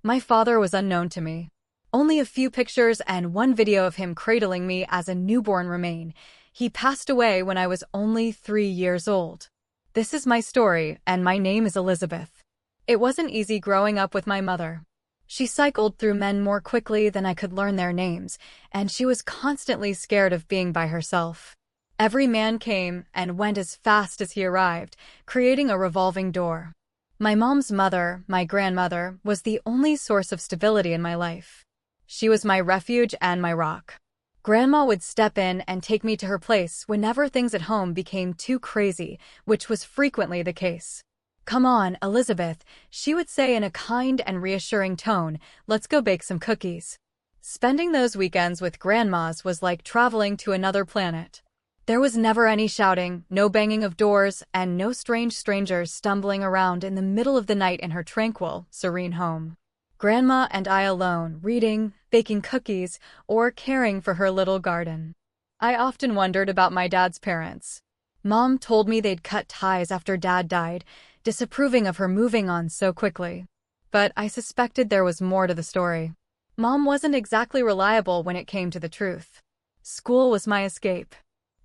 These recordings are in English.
My father was unknown to me. Only a few pictures and one video of him cradling me as a newborn remain. He passed away when I was only 3 years old. This is my story, and my name is Elizabeth. It wasn't easy growing up with my mother. She cycled through men more quickly than I could learn their names, and she was constantly scared of being by herself. Every man came and went as fast as he arrived, creating a revolving door. My mom's mother, my grandmother, was the only source of stability in my life. She was my refuge and my rock. Grandma would step in and take me to her place whenever things at home became too crazy, which was frequently the case. "Come on, Elizabeth," she would say in a kind and reassuring tone, "let's go bake some cookies." Spending those weekends with grandmas was like traveling to another planet. There was never any shouting, no banging of doors, and no strange strangers stumbling around in the middle of the night in her tranquil, serene home. Grandma and I alone, reading, baking cookies, or caring for her little garden. I often wondered about my dad's parents. Mom told me they'd cut ties after Dad died, disapproving of her moving on so quickly. But I suspected there was more to the story. Mom wasn't exactly reliable when it came to the truth. School was my escape.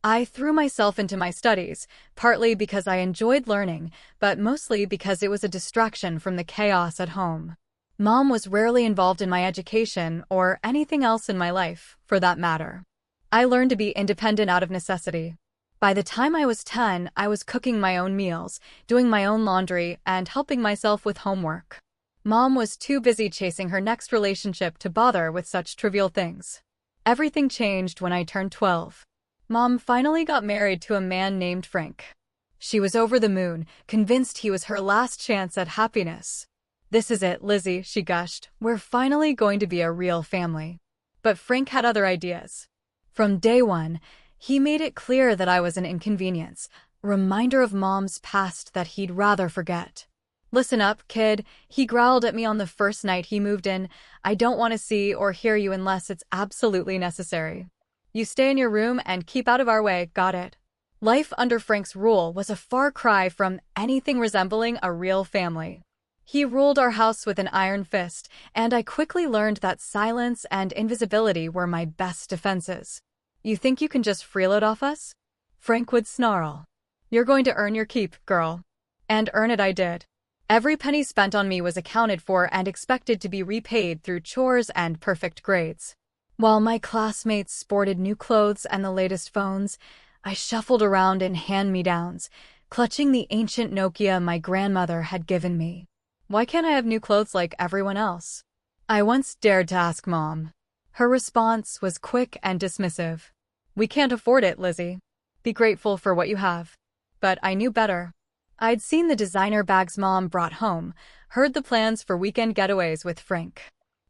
I threw myself into my studies, partly because I enjoyed learning, but mostly because it was a distraction from the chaos at home. Mom was rarely involved in my education or anything else in my life, for that matter. I learned to be independent out of necessity. By the time I was 10, I was cooking my own meals, doing my own laundry, and helping myself with homework. Mom was too busy chasing her next relationship to bother with such trivial things. Everything changed when I turned 12. Mom finally got married to a man named Frank. She was over the moon, convinced he was her last chance at happiness. "This is it, Lizzie," she gushed. "We're finally going to be a real family." But Frank had other ideas. From day one, he made it clear that I was an inconvenience, a reminder of Mom's past that he'd rather forget. "Listen up, kid," he growled at me on the first night he moved in. "I don't want to see or hear you unless it's absolutely necessary. You stay in your room and keep out of our way, got it?" Life under Frank's rule was a far cry from anything resembling a real family. He ruled our house with an iron fist, and I quickly learned that silence and invisibility were my best defenses. "You think you can just freeload off us?" Frank would snarl. "You're going to earn your keep, girl." And earn it I did. Every penny spent on me was accounted for and expected to be repaid through chores and perfect grades. While my classmates sported new clothes and the latest phones, I shuffled around in hand-me-downs, clutching the ancient Nokia my grandmother had given me. "Why can't I have new clothes like everyone else?" I once dared to ask Mom. Her response was quick and dismissive. "We can't afford it, Lizzie. Be grateful for what you have." But I knew better. I'd seen the designer bags Mom brought home, heard the plans for weekend getaways with Frank.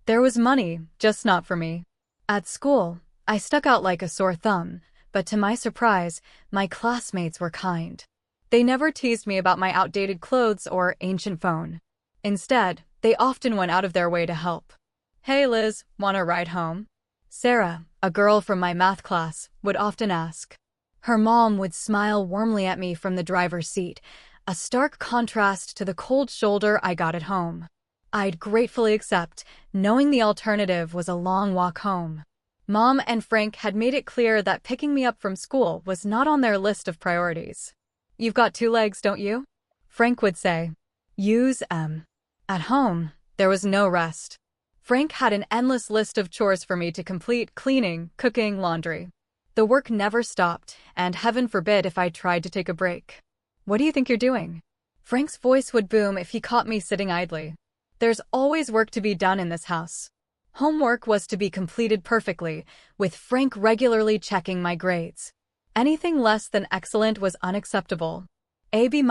There was money, just not for me. At school, I stuck out like a sore thumb, but to my surprise, my classmates were kind. They never teased me about my outdated clothes or ancient phone. Instead, they often went out of their way to help. "Hey Liz, wanna ride home?" Sarah, a girl from my math class, would often ask. Her mom would smile warmly at me from the driver's seat, a stark contrast to the cold shoulder I got at home. I'd gratefully accept, knowing the alternative was a long walk home. Mom and Frank had made it clear that picking me up from school was not on their list of priorities. "You've got 2 legs, don't you?" Frank would say. "Use 'em." At home, there was no rest. Frank had an endless list of chores for me to complete: cleaning, cooking, laundry. The work never stopped, and heaven forbid if I tried to take a break. "What do you think you're doing?" Frank's voice would boom if he caught me sitting idly. There's always work to be done in this house. Homework was to be completed perfectly, with Frank regularly checking my grades. Anything less than excellent was unacceptable. "A B-,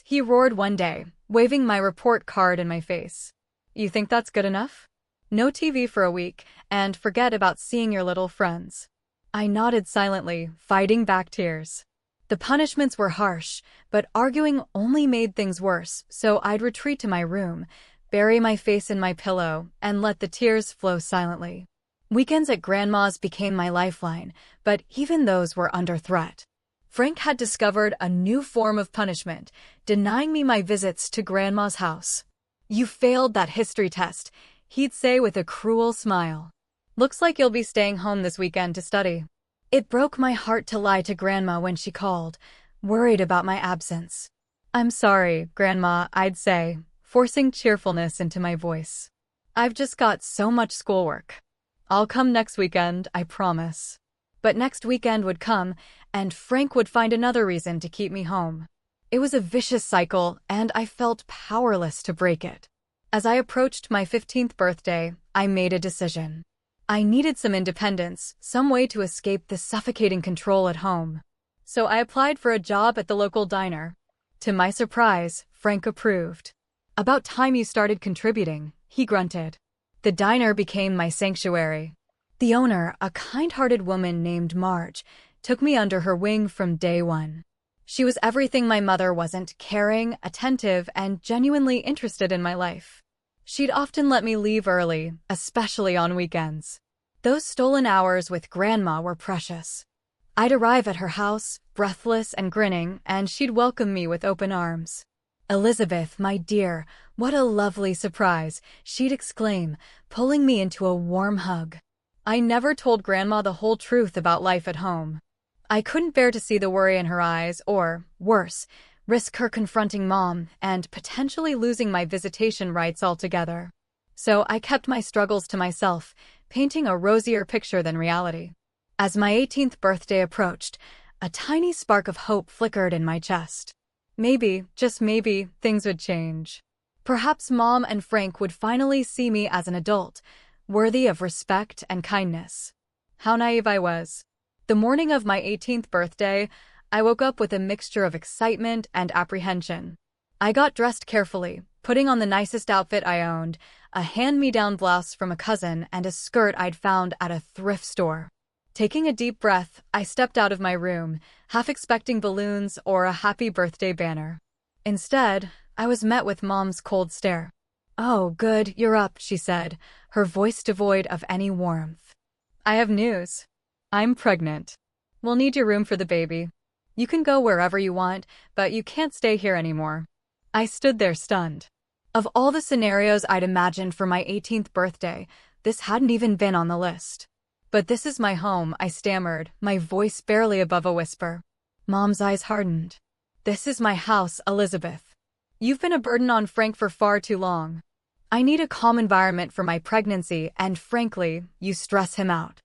he roared one day, waving my report card in my face. "You think that's good enough? No TV for a week, and forget about seeing your little friends." I nodded silently, fighting back tears. The punishments were harsh, but arguing only made things worse, so I'd retreat to my room, bury my face in my pillow, and let the tears flow silently. Weekends at Grandma's became my lifeline, but even those were under threat. Frank had discovered a new form of punishment, denying me my visits to Grandma's house. "You failed that history test," he'd say with a cruel smile. "Looks like you'll be staying home this weekend to study." It broke my heart to lie to Grandma when she called, worried about my absence. "I'm sorry, Grandma," I'd say, forcing cheerfulness into my voice. "I've just got so much schoolwork. I'll come next weekend, I promise." But next weekend would come, and Frank would find another reason to keep me home. It was a vicious cycle, and I felt powerless to break it. As I approached my 15th birthday, I made a decision. I needed some independence, some way to escape the suffocating control at home. So I applied for a job at the local diner. To my surprise, Frank approved. "About time you started contributing," he grunted. The diner became my sanctuary. The owner, a kind-hearted woman named Marge, took me under her wing from day one. She was everything my mother wasn't: caring, attentive, and genuinely interested in my life. She'd often let me leave early, especially on weekends. Those stolen hours with Grandma were precious. I'd arrive at her house, breathless and grinning, and she'd welcome me with open arms. "Elizabeth, my dear, what a lovely surprise," she'd exclaim, pulling me into a warm hug. I never told Grandma the whole truth about life at home. I couldn't bear to see the worry in her eyes, or, worse, risk her confronting Mom and potentially losing my visitation rights altogether. So I kept my struggles to myself, painting a rosier picture than reality. As my 18th birthday approached, a tiny spark of hope flickered in my chest. Maybe, just maybe, things would change. Perhaps Mom and Frank would finally see me as an adult, worthy of respect and kindness. How naive I was. The morning of my 18th birthday, I woke up with a mixture of excitement and apprehension. I got dressed carefully, putting on the nicest outfit I owned, a hand-me-down blouse from a cousin and a skirt I'd found at a thrift store. Taking a deep breath, I stepped out of my room, half expecting balloons or a happy birthday banner. Instead, I was met with Mom's cold stare. "Oh, good, you're up," she said, her voice devoid of any warmth. "I have news. I'm pregnant. We'll need your room for the baby. You can go wherever you want, but you can't stay here anymore." I stood there stunned. Of all the scenarios I'd imagined for my 18th birthday, this hadn't even been on the list. "But this is my home," I stammered, my voice barely above a whisper. Mom's eyes hardened. "This is my house, Elizabeth. You've been a burden on Frank for far too long. I need a calm environment for my pregnancy, and frankly, you stress him out."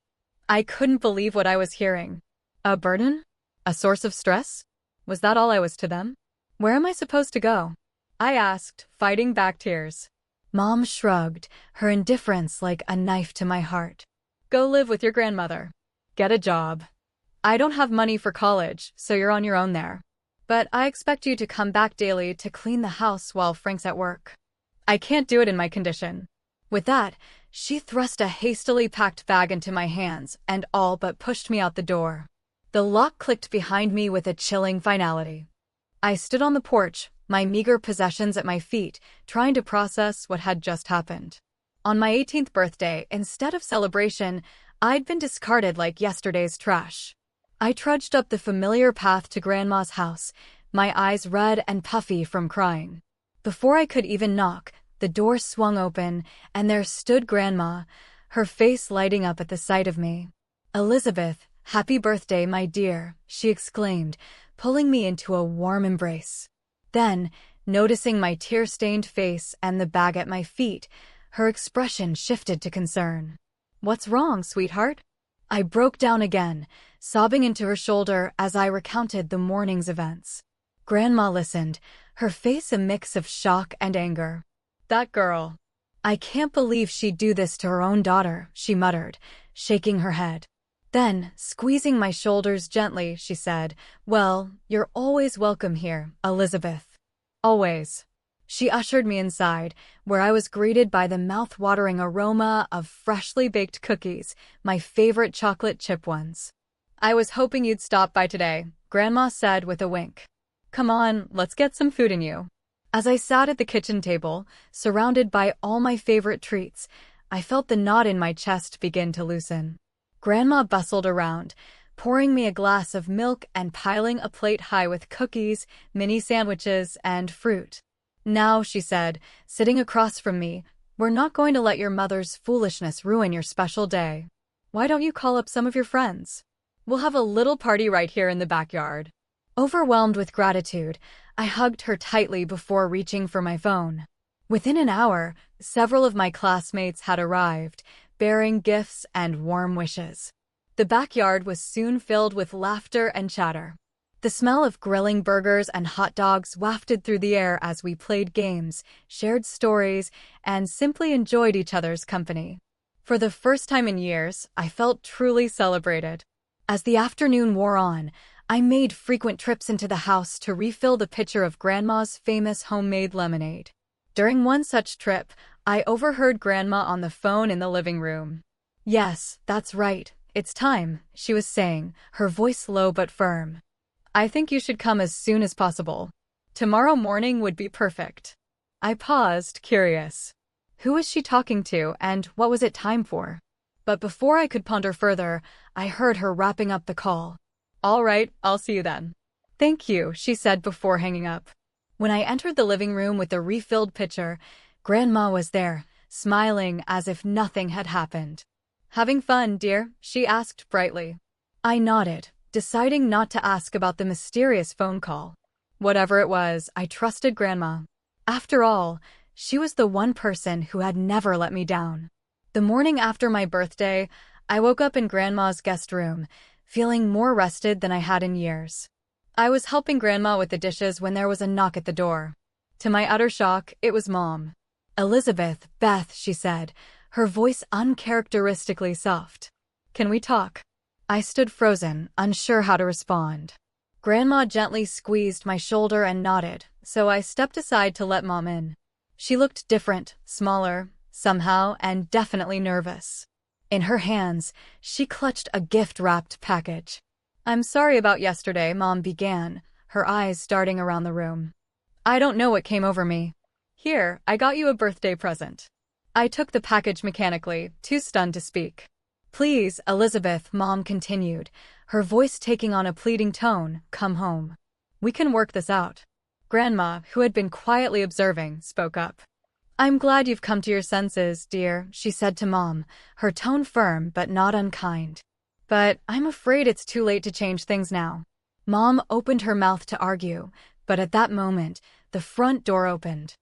I couldn't believe what I was hearing. A burden? A source of stress? Was that all I was to them? "Where am I supposed to go?" I asked, fighting back tears. Mom shrugged, her indifference like a knife to my heart. "Go live with your grandmother. Get a job. I don't have money for college, so you're on your own there. But I expect you to come back daily to clean the house while Frank's at work." "I can't do it in my condition." With that, she thrust a hastily packed bag into my hands and all but pushed me out the door. The lock clicked behind me with a chilling finality. I stood on the porch, my meager possessions at my feet, trying to process what had just happened. On my 18th birthday, instead of celebration, I'd been discarded like yesterday's trash. I trudged up the familiar path to Grandma's house, my eyes red and puffy from crying. Before I could even knock, the door swung open, and there stood Grandma, her face lighting up at the sight of me. "Elizabeth, happy birthday, my dear," she exclaimed, pulling me into a warm embrace. Then, noticing my tear-stained face and the bag at my feet, her expression shifted to concern. "What's wrong, sweetheart?" I broke down again, sobbing into her shoulder as I recounted the morning's events. Grandma listened, her face a mix of shock and anger. "That girl. I can't believe she'd do this to her own daughter," she muttered, shaking her head. Then, squeezing my shoulders gently, she said, "Well, you're always welcome here, Elizabeth. Always." She ushered me inside, where I was greeted by the mouth-watering aroma of freshly baked cookies, my favorite chocolate chip ones. "I was hoping you'd stop by today," Grandma said with a wink. "Come on, let's get some food in you." As I sat at the kitchen table, surrounded by all my favorite treats, I felt the knot in my chest begin to loosen. Grandma bustled around, pouring me a glass of milk and piling a plate high with cookies, mini sandwiches, and fruit. "Now," she said, sitting across from me, We're not going to let your mother's foolishness ruin your special day. Why don't you call up some of your friends? We'll have a little party right here in the backyard." Overwhelmed with gratitude, I hugged her tightly before reaching for my phone. Within an hour, several of my classmates had arrived, bearing gifts and warm wishes. The backyard was soon filled with laughter and chatter. The smell of grilling burgers and hot dogs wafted through the air as we played games, shared stories, and simply enjoyed each other's company. For the first time in years, I felt truly celebrated. As the afternoon wore on, I made frequent trips into the house to refill the pitcher of Grandma's famous homemade lemonade. During one such trip, I overheard Grandma on the phone in the living room. "Yes, that's right. It's time," she was saying, her voice low but firm. "I think you should come as soon as possible. Tomorrow morning would be perfect." I paused, curious. Who was she talking to, and what was it time for? But before I could ponder further, I heard her wrapping up the call. "All right, I'll see you then." "Thank you," she said before hanging up. When I entered the living room with the refilled pitcher, Grandma was there, smiling as if nothing had happened. "Having fun, dear?" she asked brightly. I nodded, deciding not to ask about the mysterious phone call. Whatever it was, I trusted Grandma. After all, she was the one person who had never let me down. The morning after my birthday, I woke up in Grandma's guest room, feeling more rested than I had in years. I was helping Grandma with the dishes when there was a knock at the door. To my utter shock, it was Mom. "Elizabeth, Beth," she said, her voice uncharacteristically soft. "Can we talk?" I stood frozen, unsure how to respond. Grandma gently squeezed my shoulder and nodded, so I stepped aside to let Mom in. She looked different, smaller, somehow, and definitely nervous. In her hands, she clutched a gift-wrapped package. "I'm sorry about yesterday," Mom began, her eyes darting around the room. "I don't know what came over me. Here, I got you a birthday present." I took the package mechanically, too stunned to speak. "Please, Elizabeth," Mom continued, her voice taking on a pleading tone, "come home. We can work this out." Grandma, who had been quietly observing, spoke up. "I'm glad you've come to your senses, dear," she said to Mom, her tone firm but not unkind. "But I'm afraid it's too late to change things now." Mom opened her mouth to argue, but at that moment, the front door opened.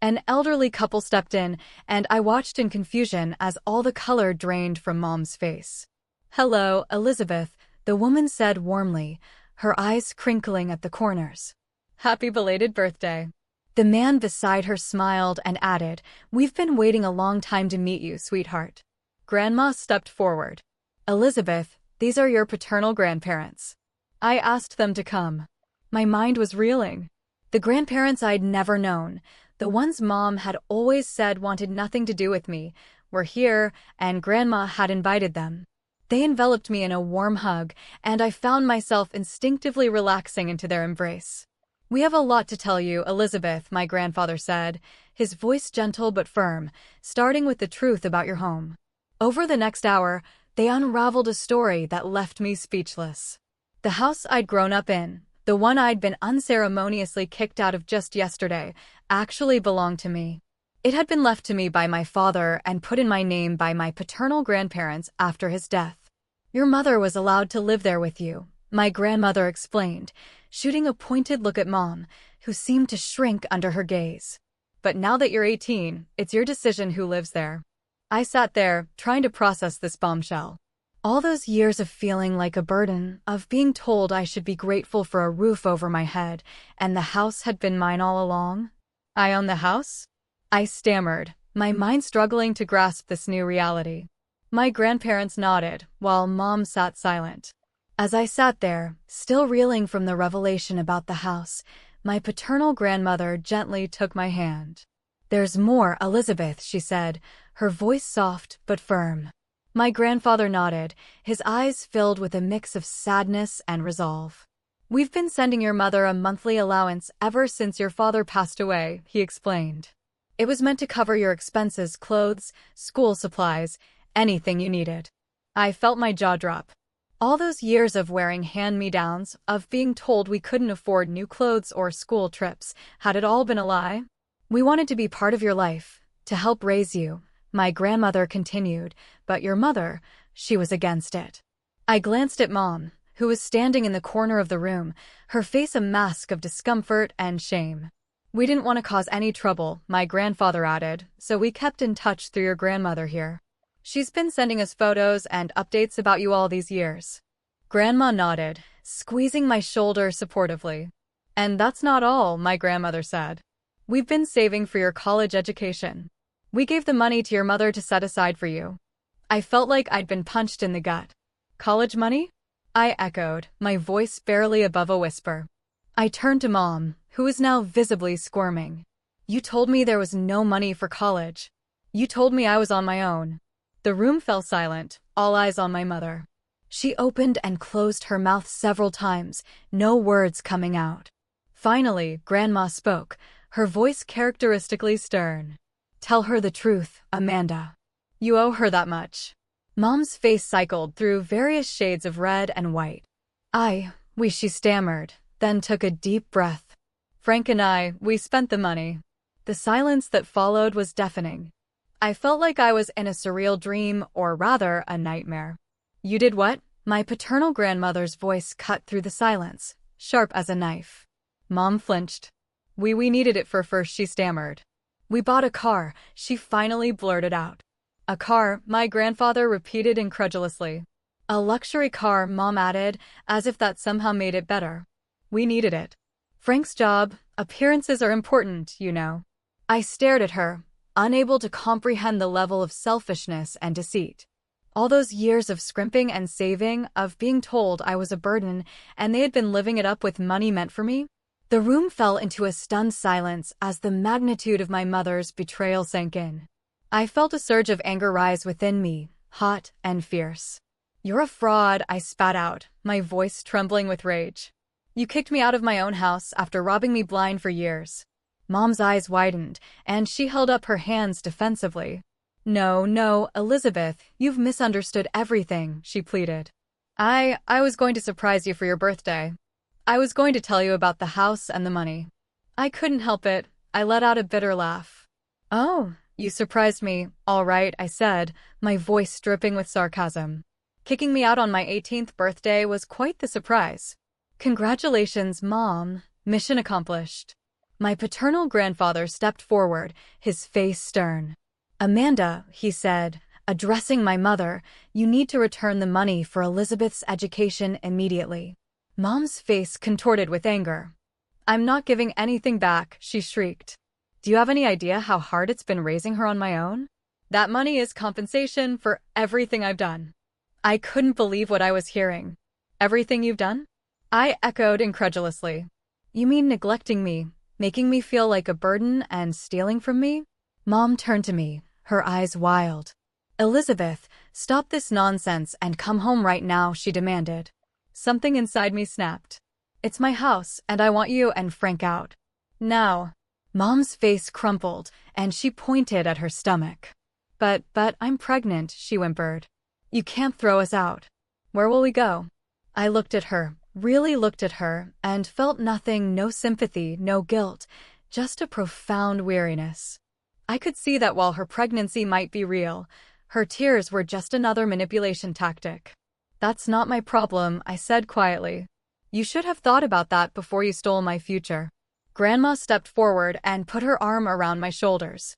An elderly couple stepped in, and I watched in confusion as all the color drained from Mom's face. "Hello, Elizabeth," the woman said warmly, her eyes crinkling at the corners. "Happy belated birthday." The man beside her smiled and added, "We've been waiting a long time to meet you, sweetheart." Grandma stepped forward. "Elizabeth, these are your paternal grandparents. I asked them to come." My mind was reeling. The grandparents I'd never known, the ones Mom had always said wanted nothing to do with me, were here, and Grandma had invited them. They enveloped me in a warm hug, and I found myself instinctively relaxing into their embrace. "We have a lot to tell you, Elizabeth," my grandfather said, his voice gentle but firm, starting with the truth about your home. Over the next hour, they unraveled a story that left me speechless. The house I'd grown up in, the one I'd been unceremoniously kicked out of just yesterday, actually belonged to me. It had been left to me by my father and put in my name by my paternal grandparents after his death. "Your mother was allowed to live there with you," my grandmother explained, shooting a pointed look at Mom, who seemed to shrink under her gaze. "But now that you're 18, it's your decision who lives there." I sat there, trying to process this bombshell. All those years of feeling like a burden, of being told I should be grateful for a roof over my head, and the house had been mine all along. "I own the house?" I stammered, my mind struggling to grasp this new reality. My grandparents nodded, while Mom sat silent. As I sat there, still reeling from the revelation about the house, my paternal grandmother gently took my hand. "There's more, Elizabeth," she said, her voice soft but firm. My grandfather nodded, his eyes filled with a mix of sadness and resolve. "We've been sending your mother a monthly allowance ever since your father passed away," he explained. "It was meant to cover your expenses, clothes, school supplies, anything you needed." I felt my jaw drop. All those years of wearing hand-me-downs, of being told we couldn't afford new clothes or school trips, had it all been a lie? "We wanted to be part of your life," to help raise you, my grandmother continued, but your mother, she was against it. I glanced at Mom, who was standing in the corner of the room, her face a mask of discomfort and shame. We didn't want to cause any trouble, my grandfather added, so we kept in touch through your grandmother here. She's been sending us photos and updates about you all these years. Grandma nodded, squeezing my shoulder supportively. And that's not all, my grandmother said. We've been saving for your college education. We gave the money to your mother to set aside for you. I felt like I'd been punched in the gut. College money? I echoed, my voice barely above a whisper. I turned to Mom, who was now visibly squirming. You told me there was no money for college. You told me I was on my own. The room fell silent, all eyes on my mother. She opened and closed her mouth several times, no words coming out. Finally, Grandma spoke, her voice characteristically stern. Tell her the truth, Amanda. You owe her that much. Mom's face cycled through various shades of red and white. She stammered, then took a deep breath. Frank and we spent the money. The silence that followed was deafening. I felt like I was in a surreal dream, or rather, a nightmare. You did what? My paternal grandmother's voice cut through the silence, sharp as a knife. Mom flinched. We needed it for first, she stammered. We bought a car, she finally blurted out. A car, my grandfather repeated incredulously. A luxury car, Mom added, as if that somehow made it better. We needed it. Frank's job, appearances are important, you know. I stared at her, unable to comprehend the level of selfishness and deceit. All those years of scrimping and saving, of being told I was a burden, and they had been living it up with money meant for me? The room fell into a stunned silence as the magnitude of my mother's betrayal sank in. I felt a surge of anger rise within me, hot and fierce. You're a fraud, I spat out, my voice trembling with rage. You kicked me out of my own house after robbing me blind for years. Mom's eyes widened, and she held up her hands defensively. No, Elizabeth, you've misunderstood everything, she pleaded. I was going to surprise you for your birthday. I was going to tell you about the house and the money. I couldn't help it, I let out a bitter laugh. Oh, you surprised me, all right, I said, my voice dripping with sarcasm. Kicking me out on my 18th birthday was quite the surprise. Congratulations, Mom, mission accomplished. My paternal grandfather stepped forward, his face stern. Amanda, he said, addressing my mother, you need to return the money for Elizabeth's education immediately. Mom's face contorted with anger. I'm not giving anything back, she shrieked. Do you have any idea how hard it's been raising her on my own? That money is compensation for everything I've done. I couldn't believe what I was hearing. Everything you've done? I echoed incredulously. You mean neglecting me, making me feel like a burden and stealing from me? Mom turned to me, her eyes wild. Elizabeth, stop this nonsense and come home right now, she demanded. Something inside me snapped. It's my house, and I want you and Frank out. Now. Mom's face crumpled, and she pointed at her stomach. But I'm pregnant, she whimpered. You can't throw us out. Where will we go? I looked at her, really looked at her, and felt nothing, no sympathy, no guilt, just a profound weariness. I could see that while her pregnancy might be real, her tears were just another manipulation tactic. That's not my problem, I said quietly. You should have thought about that before you stole my future. Grandma stepped forward and put her arm around my shoulders.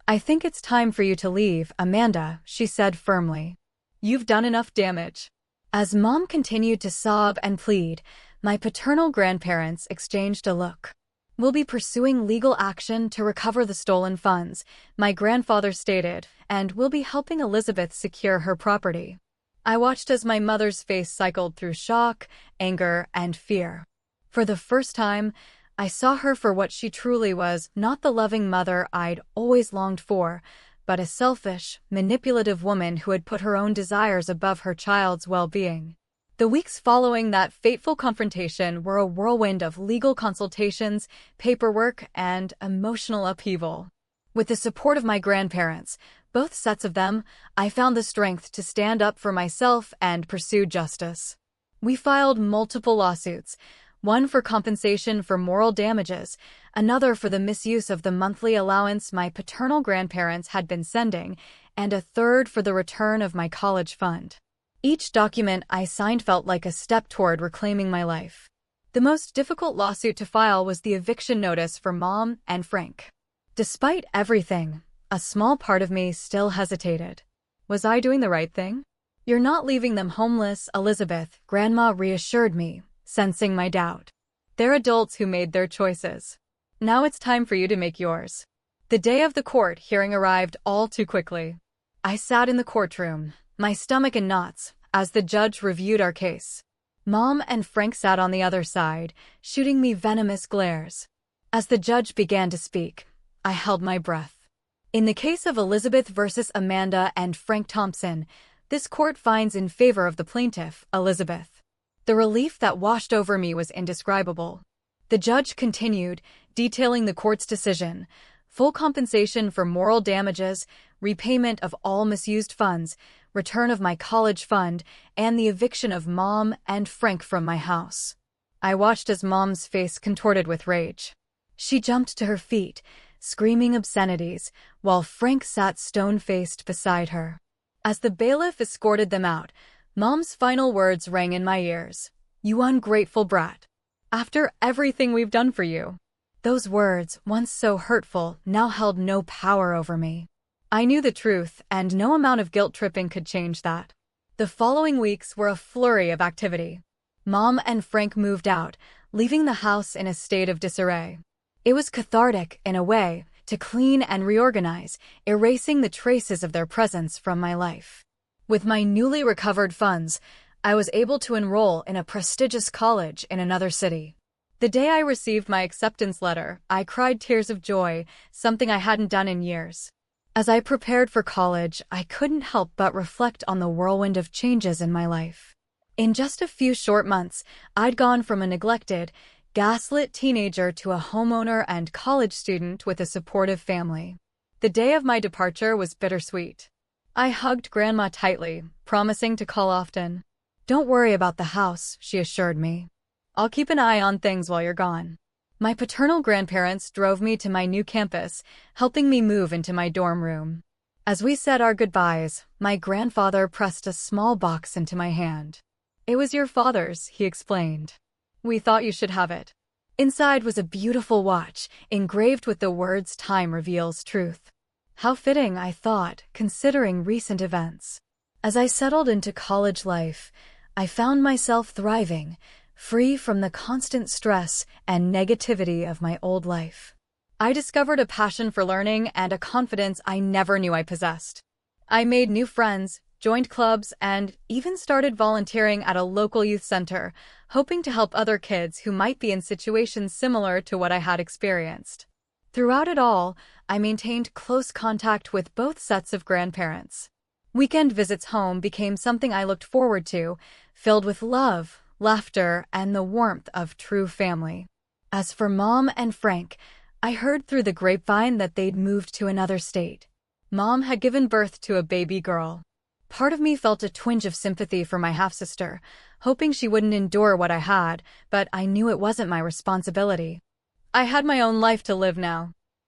I think it's time for you to leave, Amanda, she said firmly. You've done enough damage. As Mom continued to sob and plead, my paternal grandparents exchanged a look. We'll be pursuing legal action to recover the stolen funds, my grandfather stated, and we'll be helping Elizabeth secure her property. I watched as my mother's face cycled through shock, anger, and fear. For the first time, I saw her for what she truly was, not the loving mother I'd always longed for, but a selfish, manipulative woman who had put her own desires above her child's well-being. The weeks following that fateful confrontation were a whirlwind of legal consultations, paperwork, and emotional upheaval. With the support of my grandparents, both sets of them, I found the strength to stand up for myself and pursue justice. We filed multiple lawsuits, one for compensation for moral damages, another for the misuse of the monthly allowance my paternal grandparents had been sending, and a third for the return of my college fund. Each document I signed felt like a step toward reclaiming my life. The most difficult lawsuit to file was the eviction notice for Mom and Frank. Despite everything, a small part of me still hesitated. Was I doing the right thing? "You're not leaving them homeless, Elizabeth," Grandma reassured me, sensing my doubt. "They're adults who made their choices. Now it's time for you to make yours." The day of the court hearing arrived all too quickly. I sat in the courtroom, my stomach in knots, as the judge reviewed our case. Mom and Frank sat on the other side, shooting me venomous glares. As the judge began to speak, I held my breath. In the case of Elizabeth versus Amanda and Frank Thompson, this court finds in favor of the plaintiff, Elizabeth. The relief that washed over me was indescribable. The judge continued, detailing the court's decision: full compensation for moral damages, repayment of all misused funds, return of my college fund, and the eviction of Mom and Frank from my house. I watched as Mom's face contorted with rage. She jumped to her feet, screaming obscenities, while Frank sat stone-faced beside her. As the bailiff escorted them out, Mom's final words rang in my ears: "You ungrateful brat. After everything we've done for you." Those words, once so hurtful, now held no power over me. I knew the truth, and no amount of guilt-tripping could change that. The following weeks were a flurry of activity. Mom and Frank moved out, leaving the house in a state of disarray. It was cathartic, in a way, to clean and reorganize, erasing the traces of their presence from my life. With my newly recovered funds, I was able to enroll in a prestigious college in another city. The day I received my acceptance letter, I cried tears of joy, something I hadn't done in years. As I prepared for college, I couldn't help but reflect on the whirlwind of changes in my life. In just a few short months, I'd gone from a neglected, gaslit teenager to a homeowner and college student with a supportive family. The day of my departure was bittersweet. I hugged Grandma tightly, promising to call often. "Don't worry about the house," she assured me. "I'll keep an eye on things while you're gone." My paternal grandparents drove me to my new campus, helping me move into my dorm room. As we said our goodbyes, my grandfather pressed a small box into my hand. "It was your father's," he explained. "We thought you should have it." Inside was a beautiful watch, engraved with the words "Time reveals truth." How fitting, I thought, considering recent events. As I settled into college life, I found myself thriving, free from the constant stress and negativity of my old life. I discovered a passion for learning and a confidence I never knew I possessed. I made new friends, joined clubs, and even started volunteering at a local youth center, hoping to help other kids who might be in situations similar to what I had experienced. Throughout it all, I maintained close contact with both sets of grandparents. Weekend visits home became something I looked forward to, filled with love, laughter, and the warmth of true family. As for Mom and Frank, I heard through the grapevine that they'd moved to another state. Mom had given birth to a baby girl. Part of me felt a twinge of sympathy for my half-sister, hoping she wouldn't endure what I had, but I knew it wasn't my responsibility. I had my own life to live now.